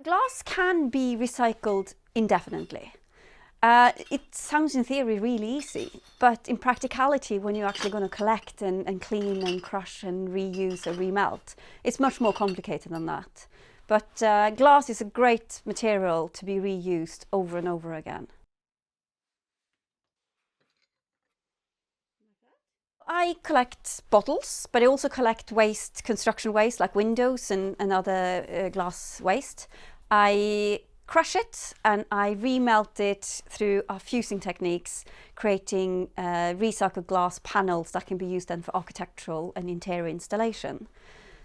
Glass can be recycled indefinitely. It sounds in theory really easy, but in practicality, when you're actually going to collect and clean and crush and reuse or remelt, it's much more complicated than that. But glass is a great material to be reused over and over again. I collect bottles, but I also collect waste, construction waste like windows and other glass waste. I crush it and I remelt it through our fusing techniques, creating recycled glass panels that can be used then for architectural and interior installation.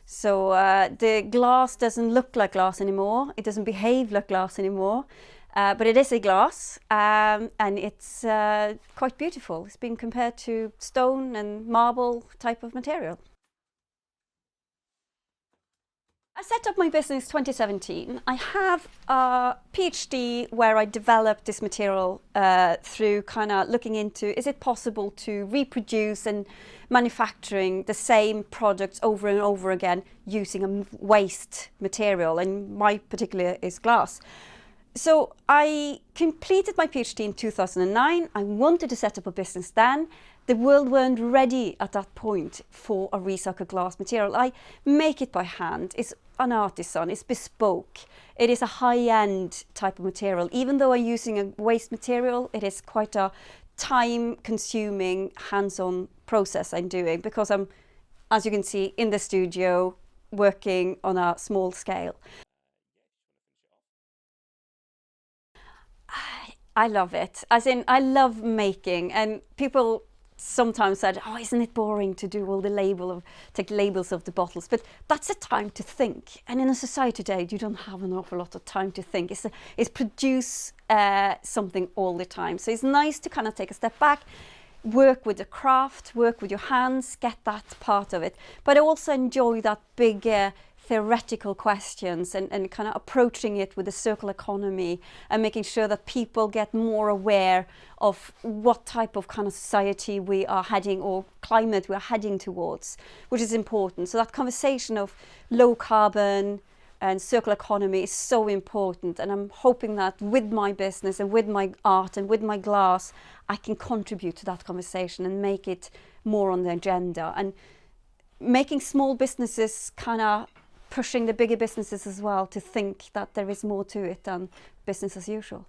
So the glass doesn't look like glass anymore, it doesn't behave like glass anymore, but it is a glass and it's quite beautiful. It's been compared to stone and marble type of material. I set up my business 2017. I have a PhD where I developed this material through kind of looking into, is it possible to reproduce and manufacturing the same products over and over again using a waste material, and my particular is glass. So I completed my PhD in 2009. I wanted to set up a business then. The world weren't ready at that point for a recycled glass material. I make it by hand. It's an artisan, it's bespoke. It is a high-end type of material. Even though I'm using a waste material, it is quite a time-consuming, hands-on process I'm doing because I'm, as you can see, in the studio working on a small scale. I love it. As in, I love making, and people sometimes said, "Oh, isn't it boring to do all the take labels of the bottles?" But that's a time to think. And in a society today, you don't have an awful lot of time to think. It's produce something all the time. So it's nice to kind of take a step back, work with the craft, work with your hands, get that part of it. But I also enjoy that bigger theoretical questions and kind of approaching it with the circular economy and making sure that people get more aware of what type of kind of society we are heading or climate we are heading towards, which is important. So that conversation of low carbon and circular economy is so important, and I'm hoping that with my business and with my art and with my glass I can contribute to that conversation and make it more on the agenda, and making small businesses kind of pushing the bigger businesses as well to think that there is more to it than business as usual.